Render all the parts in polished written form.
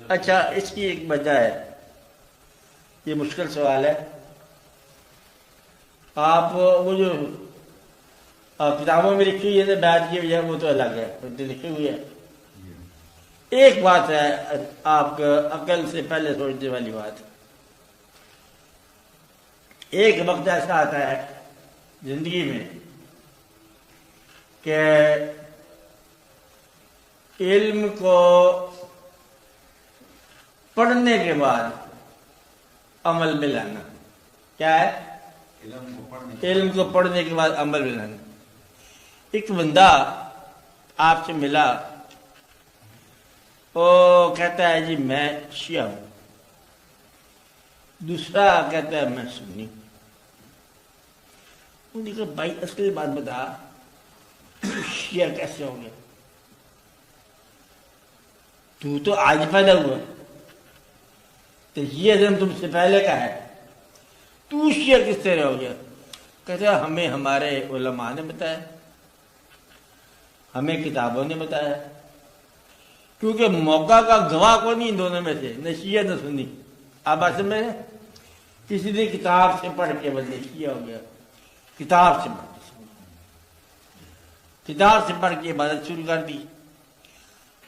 اچھا، اس کی ایک وجہ ہے، یہ مشکل سوال ہے. آپ وہ جو کتابوں میں لکھی ہوئی ہے بیعت کی وجہ وہ تو الگ ہے، لکھی ہوئی ہے. ایک بات ہے آپ عقل سے پہلے سوچنے والی بات. ایک وقت ایسا آتا ہے زندگی میں کہ علم کو پڑھنے کے بعد عمل میں لانا. کیا ہے؟ علم کو پڑھنے کے بعد عمل میں لانا. ایک بندہ آپ سے ملا، وہ کہتا ہے جی میں شیعہ ہوں، دوسرا کہتا ہے میں سنی. انہوں نے کہا بھائی اصل بات بتا، شیعہ کیسے ہو گیا؟ تو آج پیدا ہوا، تو یہ عزم تم سے پہلے کا ہے، تو شیعہ کس طرح ہو گیا؟ کہتے ہیں ہمیں ہمارے علماء نے بتایا، ہمیں کتابوں نے بتایا. کیونکہ موقع کا گواہ کو نہیں دونوں میں سے، نہ شیعہ نہ سنی. آپ بات میں کسی نے کتاب سے پڑھ کے بدلے شیعہ ہو گیا، کتاب سے پڑھ کے عبادت شروع کر دی.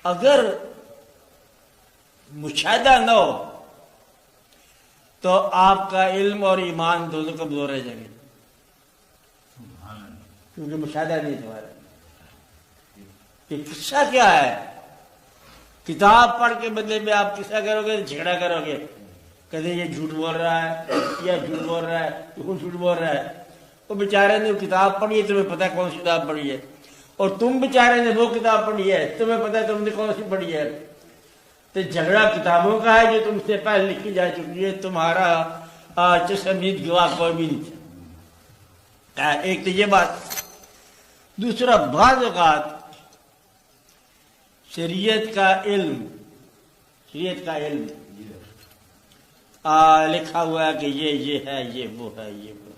اگر مشاہدہ نہ ہو تو آپ کا علم اور ایمان دونوں کمزور رہ جائیں گے، کیونکہ مشاہدہ نہیں تمہارا. یہ قصہ کیا ہے؟ کتاب پڑھ کے بدلے میں آپ قصہ کرو گے، جھگڑا کرو گے، کہتے یہ جھوٹ بول رہا ہے، یہ جھوٹ بول رہا ہے، یہ جھوٹ بول رہا ہے. وہ بیچارے نے کتاب پڑھی ہے، تمہیں پتہ کون سی کتاب پڑھی ہے، اور تم بیچارے نے وہ کتاب پڑھی ہے، تمہیں پتہ ہے تم نے کون سی پڑھی ہے. تو جھگڑا کتابوں کا ہے جو تم سے پہلے لکھی جا چکی ہے، تمہارا چشمدید گواہ کوئی بھی نہیں. ایک تو یہ بات. دوسرا، بعض اوقات شریعت کا علم لکھا ہوا ہے کہ یہ ہے، یہ وہ ہے، یہ وہ.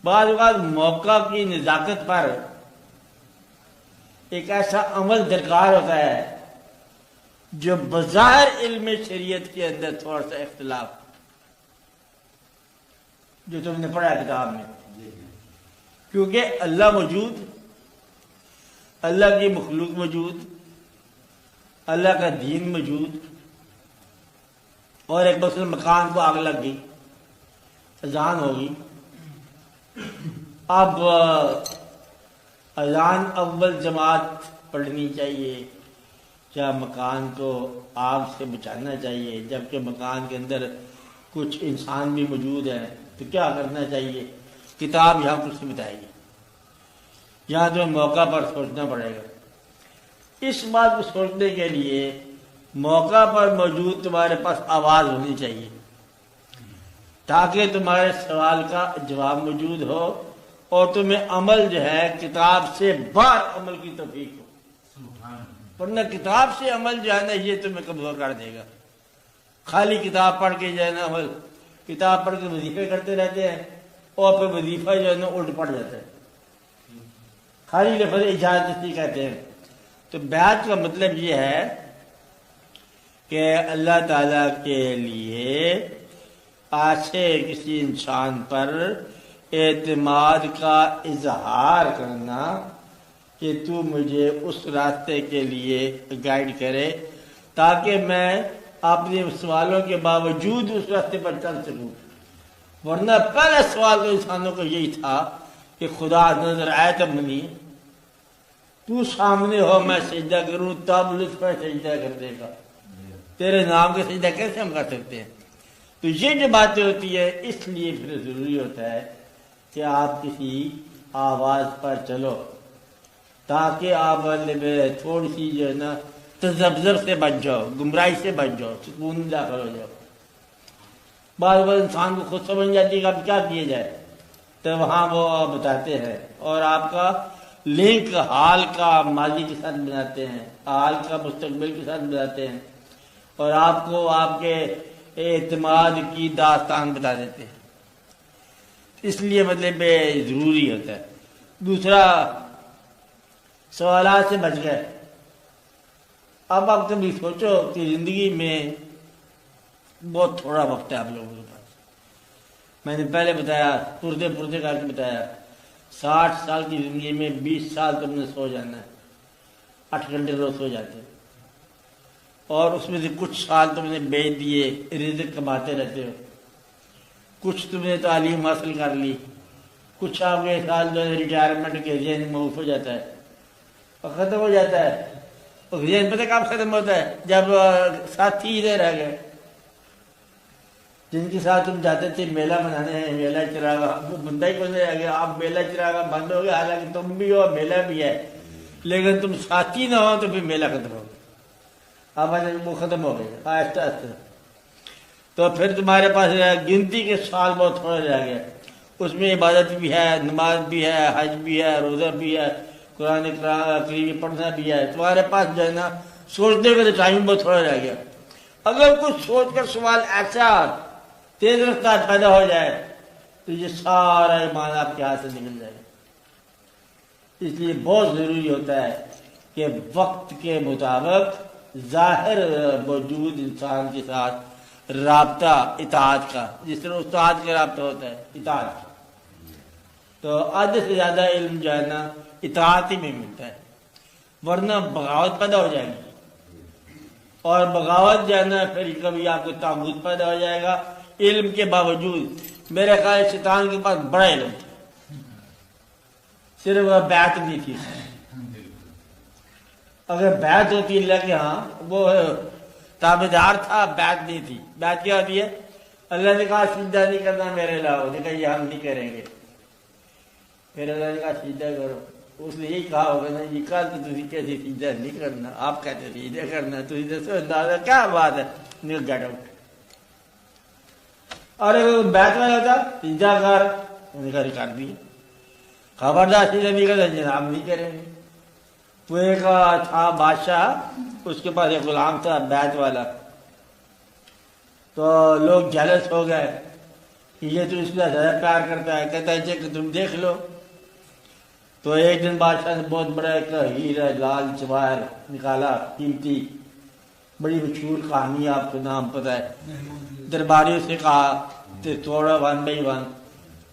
بعض اوقات موقع کی نزاکت پر ایک ایسا عمل درکار ہوتا ہے جو بظاہر علم شریعت کے اندر تھوڑا سا اختلاف جو تم نے پڑھا کتاب میں. کیونکہ اللہ موجود، اللہ کی مخلوق موجود، اللہ کا دین موجود، اور ایک مثلا مکان کو آگ لگ گئی، اذان ہوگی. اب اذان اول جماعت پڑھنی چاہیے یا مکان کو آگ سے بچانا چاہیے؟ جبکہ مکان کے اندر کچھ انسان بھی موجود ہیں، تو کیا کرنا چاہیے؟ کتاب یہاں کچھ نہیں بتائے گی، یہاں تو موقع پر سوچنا پڑے گا. اس بات کو سوچنے کے لیے موقع پر موجود تمہارے پاس آواز ہونی چاہیے، تاکہ تمہارے سوال کا جواب موجود ہو اور تمہیں عمل جو ہے کتاب سے باہر عمل کی توفیق ہو. ورنہ کتاب سے عمل جو ہے نا یہ تمہیں کمزور کر دے گا. خالی کتاب پڑھ کے جو ہے نا عمل، کتاب پڑھ کے وظیفے کرتے رہتے ہیں اور پھر وظیفہ جو ہے نا الٹ پڑ جاتا ہے. خالی لفظ اجازت کہتے ہیں. تو بیعت کا مطلب یہ ہے کہ اللہ تعالیٰ کے لیے ایسے کسی انسان پر اعتماد کا اظہار کرنا کہ تو مجھے اس راستے کے لیے گائیڈ کرے تاکہ میں اپنے سوالوں کے باوجود اس راستے پر چل سکوں. ورنہ پہلا سوال تو انسانوں کو یہی تھا کہ خدا نظر آئے تب نہیں، تو سامنے ہو میں سجدہ کروں تب لطف پر سجدہ کر دے گا. تیرے نام کا سجدہ کیسے ہم کر سکتے ہیں؟ تو یہ جو باتیں ہوتی ہے اس لیے پھر ضروری ہوتا ہے کہ آپ کسی آواز پر چلو تاکہ آپ میں تھوڑی سی جو ہے نا تذبذب سے بچ جاؤ، گمراہی سے بچ جاؤ، سکون میں داخل ہو جاؤ. بعض بار انسان کو خود سمجھ جاتی ہے کہ اب کیا کیا جائے، تو وہاں وہ بتاتے ہیں اور آپ کا لنک حال کا ماضی کے ساتھ بناتے ہیں، حال کا مستقبل کے ساتھ بناتے ہیں، اور آپ کو آپ کے اعتماد کی داستان بتا دیتے ہیں. اس لیے مطلب ضروری ہوتا ہے. دوسرا سوالات سے بچ گئے۔ اب آپ کبھی سوچو کہ زندگی میں بہت تھوڑا وقت ہے آپ لوگوں کے پاس۔ میں نے پہلے بتایا، پردے کر کے بتایا، 60 سال کی زندگی میں 20 سال تم نے سو جانا ہے، 8 گھنٹے روز سو جاتے ہیں، اور اس میں سے کچھ سال تم نے بیچ دیے، رزق کماتے رہتے ہو، کچھ تم نے تعلیم حاصل کر لی، کچھ آپ کے سال جو ہے ریٹائرمنٹ کے ذہن موف ہو جاتا ہے اور ختم ہو جاتا ہے۔ اور ذہن پتہ کب ختم ہوتا ہے؟ جب ساتھی ادھر رہ گئے جن کے ساتھ تم جاتے تھے میلہ منانے ہیں، میلہ چراغا، وہ بندہ ہی کون رہ گیا، آپ میلہ چراغا بند ہو گیا، حالانکہ تم بھی ہو میلہ بھی ہے، لیکن تم ساتھی نہ ہو تو پھر میلہ ختم ہو گیا، اب وہ ختم ہو گیا آہستہ آہستہ۔ تو پھر تمہارے پاس گنتی کے سال بہت تھوڑے رہ گئے، اس میں عبادت بھی ہے، نماز بھی ہے، حج بھی ہے، روزہ بھی ہے، قرآن کریم پڑھنا بھی ہے، تمہارے پاس جو ہے نا سوچنے کا ٹائم بہت تھوڑا رہ گیا۔ اگر کچھ سوچ کر سوال ایسا تیز رفتار پیدا ہو جائے تو یہ سارا ایمان آپ کے ہاتھ سے نکل جائے۔ اس لیے بہت ضروری ہوتا ہے کہ وقت کے مطابق ظاہر موجود انسان کے ساتھ رابطہ اطاعت کا، جس طرح استاد کا رابطہ ہوتا ہے اطاعت، تو آدھے سے زیادہ علم جو ہے نا اطاعت ہی میں ملتا ہے، ورنہ بغاوت پیدا ہو جائے گی، اور بغاوت جو ہے نا پھر کبھی آپ کو طاغوت پیدا ہو جائے گا۔ علم کے باوجود میرے خیال شیطان کے پاس بڑا علم تھا، صرف وہ بیعت نہیں تھی۔ اگر بیعت ہوتی اللہ کے ہاں، وہ تابعدار تھا، بیعت نہیں تھی۔ بیعت کیا ہوتی ہے؟ اللہ نے کہا سجدہ نہیں کرنا میرے علاوہ، نے کہا یہ ہم نہیں کریں گے، پھر اللہ نے کہا سجدہ کرو، اس نے یہی کہا ہوگا نا یہ کل تو تھی کہتے سجدہ نہیں کرنا، آپ کہتے سجدہ کرنا، تو دسو اندازہ کیا بات ہے، نیو گیٹ آؤٹ۔ اور بیعت میں ہوتا سجدہ کر، انہوں نے کہا کر دی، خبردار سجدہ نہیں کرتا جناب نہیں کریں گے۔ وہ ایک تھا بادشاہ، اس کے پاس ایک غلام تھا بیعت والا، تو لوگ جیلس ہو گئے کہ یہ تو اس کا زیادہ پیار کرتا ہے، کہتا ہے کہ تم دیکھ لو۔ تو ایک دن بادشاہ نے بہت بڑا ایک ہیرا لال جواہر نکالا قیمتی، بڑی مشہور کہانی، آپ کو نام پتہ ہے۔ درباریوں سے کہا کہ توڑا 1 by 1،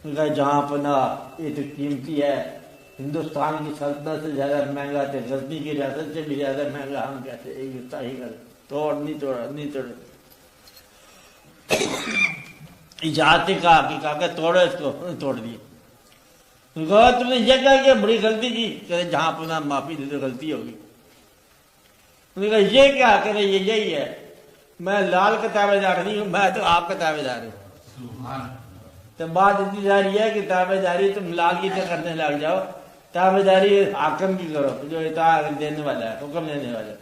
کہا جہاں پناہ یہ تو قیمتی ہے، ہندوستان کی سلطنت سے زیادہ مہنگا تھے، غزنی کی ریاست سے بھی زیادہ مہنگا، ہم کہتے ہی کر توڑ نہیں توڑا نہیں توڑا۔ اجازت کہا کہ توڑو اس کو، توڑ دیے۔ کہا تم نے یہ کہا کہ بڑی غلطی کی، کہ جہاں پناہ معافی دے تو غلطی ہوگی۔ انہوں نے کہا یہ کیا، کہ یہ یہی ہے، میں لال کا تابع دار نہیں ہوں، میں تو آپ کا تابع دار ہوں۔ تو بات اتنی ساری ہے کہ تابع داری تم لال کی طرح کرنے لگ جاؤ، تابع داری حاکم کی کرو جو اطاعت دینے والا ہے، حکم دینے والا ہے۔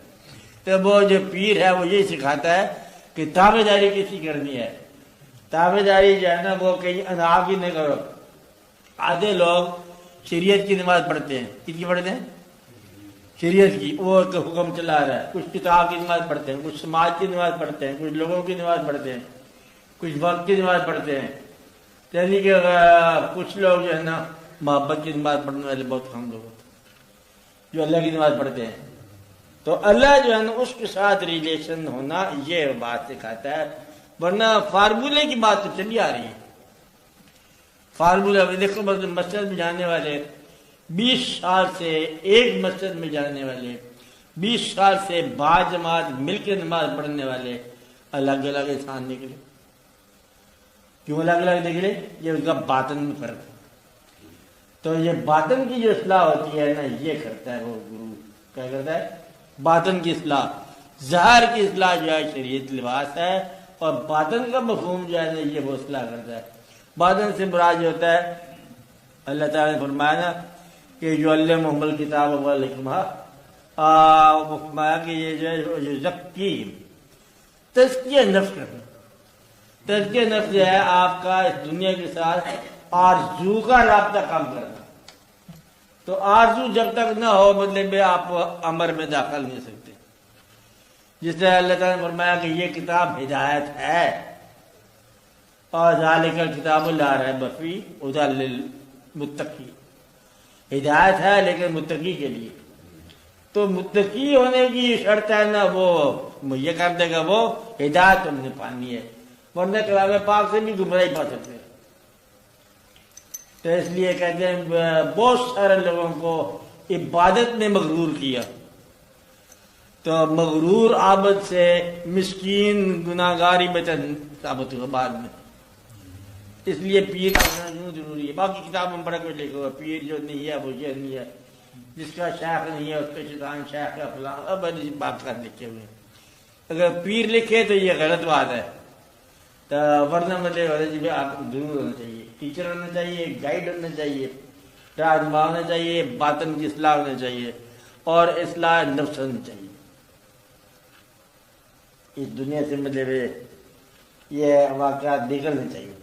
تو وہ جو پیر ہے وہ یہی سکھاتا ہے کہ تابع داری کسی کرنی ہے، تابع داری جو ہے نا وہ کہیں اناف ہی نہیں کرو۔ آدھے لوگ شریعت کی نماز پڑھتے ہیں، کس کی پڑھتے ہیں؟ شریعت کی، وہ ایک حکم چلا رہا ہے، کچھ کتاب کی نماز پڑھتے ہیں، کچھ سماج کی نماز پڑھتے ہیں، کچھ لوگوں کی نماز پڑھتے ہیں، کچھ وقت کی نماز پڑھتے ہیں، یعنی کہ کچھ لوگ جو ہے نا محبت کی نماز پڑھنے والے بہت کم لوگ ہوتے ہیں جو اللہ کی نماز پڑھتے ہیں۔ تو اللہ جو ہے نا اس کے ساتھ ریلیشن ہونا یہ بات سکھاتا ہے، ورنہ فارمولے کی بات تو چلی آ رہی ہے۔ فارمولہ دیکھو، مسجد میں جانے والے 20 سال سے ایک مسجد میں جانے والے، 20 سال سے با جماعت مل کے نماز پڑھنے والے الگ الگ انسان نکلے۔ کیوں الگ الگ نکلے؟ یہ ان کا باطن میں فرق ہے۔ تو یہ باطن کی جو اصلاح ہوتی ہے نا، یہ کرتا ہے وہ گرو، کیا کرتا ہے؟ باطن کی اصلاح۔ ظاہر کی اصلاح جو ہے شریعت لباس ہے، اور باطن کا مفہوم جو ہے نا یہ وہ اصلاح کرتا ہے۔ باطن سے مراد جو ہوتا ہے، اللہ تعالیٰ نے فرمایا نا کہ جو علمہم الکتاب والحکمہ، وہ فرمایا کہ یہ جو ہے یزکی، تزکیہ نفس کرنا۔ تزکیہ نفس جو ہے آپ کا اس دنیا کے ساتھ آرزو کا رابطہ کام کرنا۔ تو آرزو جب تک نہ ہو مطلب آپ امر میں داخل نہیں سکتے۔ جس طرح اللہ تعالیٰ نے فرمایا کہ یہ کتاب ہدایت ہے، اور ذالک الکتاب لا ریب فیہ ھدی للمتقین، ہدایت ہے لیکن متقی کے لیے۔ تو متقی ہونے کی شرط ہے نا وہ مہیا کر دے گا، وہ ہدایت ہم نے پانی ہے، ورنہ کلام پاک سے بھی گمراہی پا سکتے ہیں۔ تو اس لیے کہتے ہیں بہت سارے لوگوں کو عبادت نے مغرور کیا، تو مغرور عابد سے مسکین گناہگاری بچن ثابت ہوا بعد میں۔ اس لیے پیر کرنا کیوں ضروری ہے؟ باقی کتابوں میں بڑا کچھ لکھا ہوا، پیر جو نہیں ہے وہ یہ نہیں ہے، جس کا شیخ نہیں ہے اس کا شیطان شیخ کا فلاں، اب بات کر لکھے ہوئے۔ اگر پیر لکھے تو یہ غلط بات ہے، تو ورنہ مطلب آپ ضرور ہونا چاہیے، ٹیچر ہونا چاہیے، گائیڈ ہونا چاہیے، رہنما ہونا چاہیے، باطن کی اصلاح ہونا چاہیے، اور اصلاح نفس ہونا چاہیے۔ اس دنیا سے مطلب یہ واقعات نکلنے چاہیے،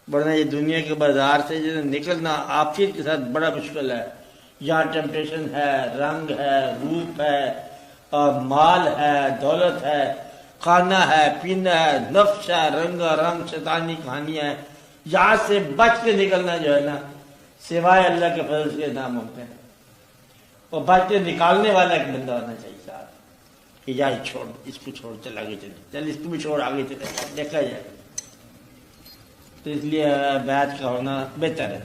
ورنہ یہ دنیا کے بازار سے نکلنا آخر کے ساتھ بڑا مشکل ہے۔ یہاں ٹیمپٹیشن ہے، رنگ ہے، روپ ہے، اور مال ہے، دولت ہے، کھانا ہے، پینا ہے، نفس ہے، رنگا رنگ شیطانی کہانیاں ہیں۔ یہاں سے بچ کے نکلنا جو ہے نا سوائے اللہ کے فضل سے ناممکن ہے، اور بچ کے نکالنے والا ایک بندہ ہونا چاہیے صاحب کہ جائے چھوڑ اس کو، چھوڑ چل آگے چلے، چل اس کو بھی چھوڑ آگے چلے، دیکھا جائے۔ تو اس لیے بیعت کا ہونا بہتر ہے،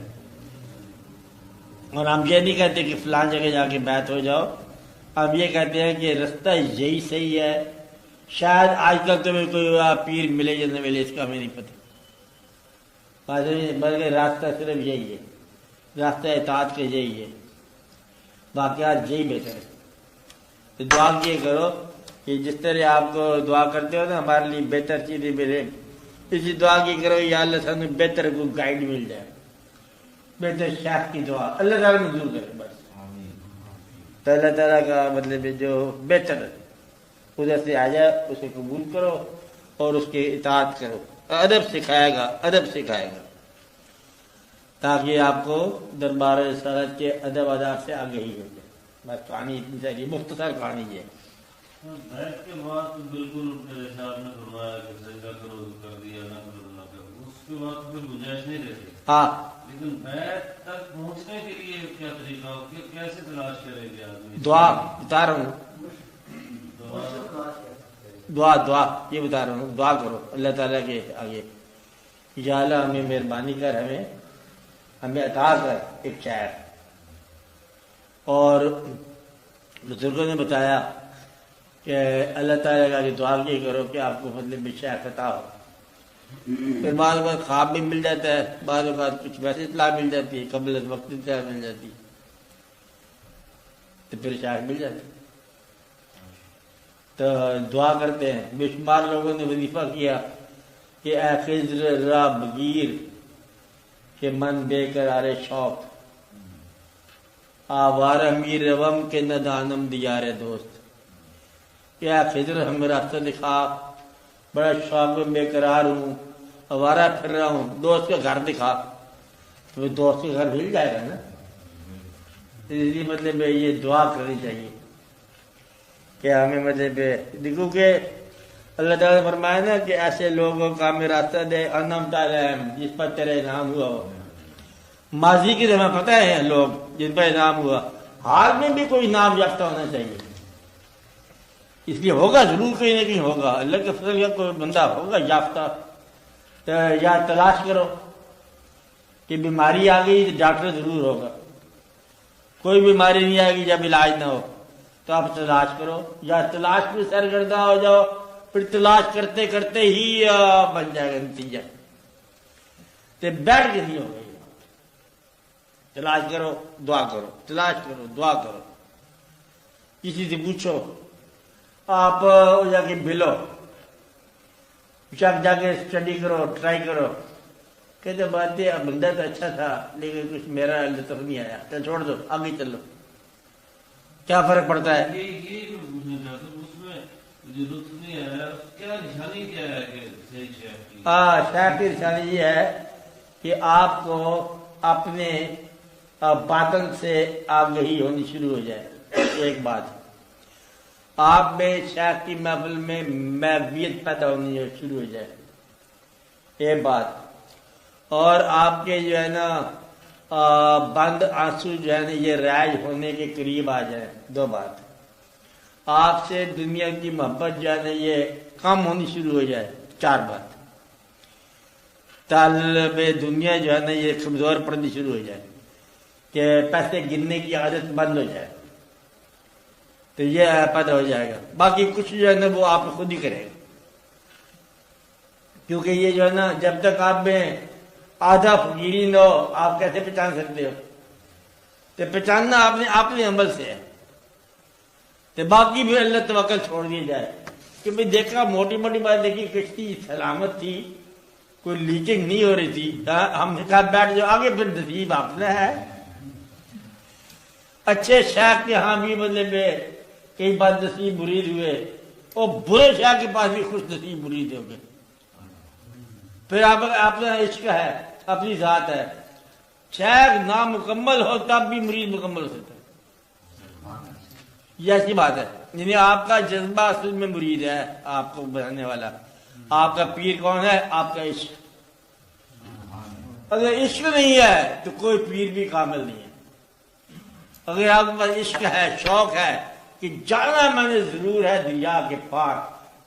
اور ہم یہ نہیں کہتے کہ فلاں جگہ جا کے بیعت ہو جاؤ، ہم یہ کہتے ہیں کہ رستہ یہی صحیح ہے۔ شاید آج کل تمہیں کوئی پیر ملے یا نہ ملے اس کا ہمیں نہیں پتہ، بلکہ راستہ صرف یہی ہے، راستہ اطاعت کا یہی ہے، واقعات یہی بہتر ہے۔ تو دعا یہ کرو کہ جس طرح آپ کو دعا کرتے ہو نا ہمارے لیے بہتر چیزیں ملے، اسی دعا کی کرو یا اللہ سانو بہتر کو گائیڈ مل جائے، بہتر شیخ کی دعا اللہ تعالیٰ منظور کرے بس۔ تو اللہ تعالیٰ کا مطلب جو بہتر ادھر سے آ جائے اسے قبول کرو اور اس کے اطاعت کرو، ادب سکھائے گا، ادب سکھائے گا، تاکہ آپ کو دربار رسالت کے ادب آداب سے آگے ہی ہو جائے۔ بس کہانی اتنی ساری مختصر کہانی ہے۔ بیٹھ کے بعد تو بالکل ارشاد نے فرمایا کہ سجدہ کرو کر دیا، نہ کرو نہ کرو، اس کے بعد پھر گنجائش نہیں رہتی۔ ہاں، لیکن بیت تک پہنچنے کے لیے کیا طریقہ ہو، کیسے تلاش کرے گا آدمی؟ دعا بتا رہا ہوں، دعا یہ بتا رہا ہوں، دعا کرو اللہ تعالیٰ کے آگے، یا اللہ ہمیں مہربانی کر، ہمیں عطا کر ایک شاعر۔ اور بزرگوں نے بتایا کہ اللہ تعالیٰ کا دعا یہ کرو کہ آپ کو مطلب شاعر عطا ہو۔ پھر بعض اوقات خواب بھی مل جاتا ہے، بعض اوقات کچھ ویسے اطلاع مل جاتی ہے، قبل از وقت اطلاع مل جاتی ہے، تو پھر شاعر مل جاتی ہے۔ تو دعا کرتے ہیں، بے شمار لوگوں نے وظیفہ کیا کہ اے خضر را بگیر کہ من بے قرار شوق، آوارہ میر روم کے ندانم دیار دوست، کہ اے خضر ہمیں راستہ دکھا، بڑا شوق میں بے قرار ہوں، آوارہ پھر رہا ہوں، دوست کا گھر دکھا۔ تو دوست کا گھر مل جائے گا نا، اس لیے مطلب یہ دعا کرنی چاہیے کہ ہمیں مطلب دیکھو کہ اللہ تعالیٰ نے فرمایا نا کہ ایسے لوگوں کا ہمیں راستہ دے انعمت علیہم، جس پر تیرا انعام ہوا ہو۔ ماضی کی ہمیں پتہ ہے لوگ جن پر انعام ہوا، حال میں بھی کوئی انعام یافتہ ہونا چاہیے، اس لیے ہوگا ضرور کہیں نہ کہیں ہوگا، اللہ کے فضل کا کوئی بندہ ہوگا یافتہ۔ تو یا تلاش کرو کہ بیماری آ گئی تو ڈاکٹر ضرور ہوگا، کوئی بیماری نہیں آئے گی جب علاج نہ ہو، تو آپ تلاش کرو، یا تلاش میں سرگرداں ہو جاؤ، پھر تلاش کرتے کرتے ہی بن جائے گا نتیجہ، تو بیٹھ کے نہیں ہوگا۔ تلاش کرو، دعا کرو، تلاش کرو، دعا کرو، کسی سے پوچھو، آپ جا کے ملو، جا کے اسٹڈی کرو، ٹرائی کرو، کہتے بات ہے بندہ تو اچھا تھا لیکن کچھ میرا لطف نہیں آیا، تو چھوڑ دو، آگے چلو، کیا فرق پڑتا ہے؟ یہ پوچھنا چاہتا ہوں، اس میں جو لطف نہیں آیا کیا نشانی کیا ہے کہ صحیح شیخ کی؟ شیخ کی نشانی یہ ہے کہ آپ کو اپنے باطن سے آگہی ہونی شروع ہو جائے۔ ایک بات، آپ میں شیخ کی محفل میں محبوبیت پیدا ہونی شروع ہو جائے، ایک بات، اور آپ کے جو ہے نا بند آنسو جو ہے نا یہ رائج ہونے کے قریب آ جائیں، 2 بات، آپ سے دنیا کی محبت جو ہے نا یہ کم ہونی شروع ہو جائے، 4 بات، طالب دنیا جو ہے نا یہ کمزور پڑنی شروع ہو جائے کہ پیسے گننے کی عادت بند ہو جائے، تو یہ پیدا ہو جائے گا۔ باقی کچھ جو ہے نا وہ آپ خود ہی کرے گا، کیونکہ یہ جو ہے نا جب تک آپ میں آدھا فقیری نہ ہو آپ کیسے پہچان سکتے ہو؟ تو پہچاننا آپ نے اپنے عمل سے ہے، تو باقی بھی اللہ توکل چھوڑ دیا جائے کہ بھئی دیکھا موٹی موٹی بات دیکھی کشتی سلامت تھی، کوئی لیکنگ نہیں ہو رہی تھی، ہم نے کہا بیٹھ جاؤ آگے، پھر نصیب اپنا ہے۔ اچھے شیخ کے ہاں بھی مطلب کئی بات نصیب مرید ہوئے، اور برے شیخ کے پاس بھی خوش نصیب مرید ہو گئے۔ پھر آپ اپنا عشق ہے، اپنی ذات ہے، شیخ نامکمل ہو تب بھی مرید مکمل ہو سکتا ہے، یہ ایسی بات ہے۔ یعنی آپ کا جذبہ اصل میں مرید ہے، آپ کو بنانے والا۔ آپ کا پیر کون ہے؟ آپ کا عشق۔ اگر عشق نہیں ہے تو کوئی پیر بھی کامل نہیں ہے۔ اگر آپ کے پاس عشق ہے، شوق ہے کہ جانا میں نے ضرور ہے دریا کے پار،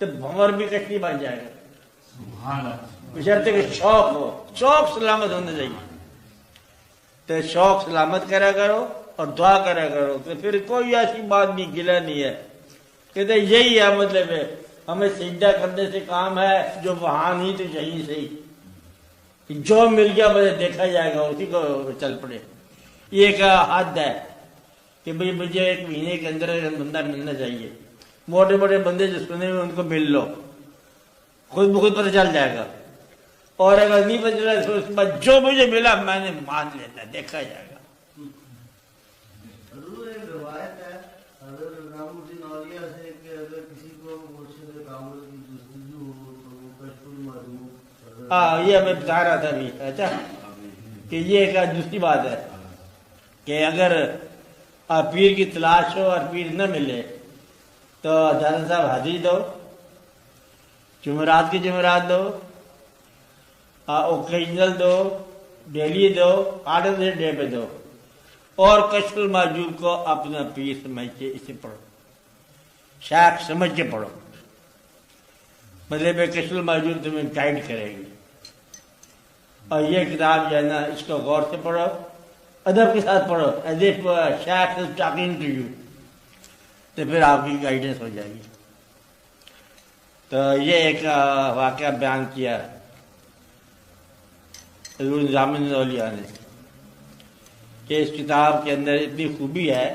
تو بھنور بھی کشتی بن جائے گا، بشرطے کہ شوق ہو، شوق سلامت ہونا چاہیے۔ تو شوق سلامت کرا کرو اور دعا کرا کرو، تو پھر کوئی ایسی بات نہیں، گلہ نہیں ہے۔ کہتے یہی ہے مطلب ہے ہمیں سجدہ کرنے سے کام ہے، جو وہاں نہیں تو یہیں سے ہی، جو مل گیا مجھے دیکھا جائے گا اسی کو چل پڑے۔ یہ ایک حد ہے کہ بھئی مجھے 1 مہینے کے اندر بندہ ملنا چاہیے، موٹے موٹے بندے جو سنے ہوئے ان کو مل لو، خود بخود پتہ چل جائے گا، اور اگر نہیں پتہ چلا تو اس کے بعد جو مجھے ملا میں نے مان لینا، دیکھا جائے گا۔ حضور ایک روایت ہے حضرت نظام الدین اولیاء سے کہ اگر کسی کو مرشد کامل کی جستجو ہو تو وہ کشف المعلوم، یہ میں بتا رہا تھا ابھی، اچھا کہ یہ ایک دوسری بات ہے کہ اگر پیر کی تلاش ہو اور پیر نہ ملے تو حضرت صاحب حاضری دو، جمعرات کی جمعرات دو، اوکیجنل دو، ڈیلی دو، 8 ڈے پہ دو، اور کشف المحجوب کو اپنا پیر سمجھ کے اسے پڑھو، شیخ سمجھ کے پڑھو، مطلب کشف المحجوب تمہیں گائیڈ کرے گی۔ اور یہ کتاب جو ہے نا اس کو غور سے پڑھو، ادب کے ساتھ پڑھو، as if Sheikh is talking to you, تو پھر آپ کی گائیڈنس ہو جائے گی۔ تو یہ ایک واقعہ بیان کیا حضور نظام الدین اولیاء نے کہ اس کتاب کے اندر اتنی خوبی ہے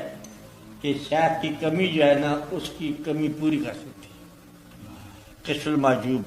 کہ شیخ کی کمی جو ہے نا اس کی کمی پوری کر سکتی ہے۔ کشف المحجوب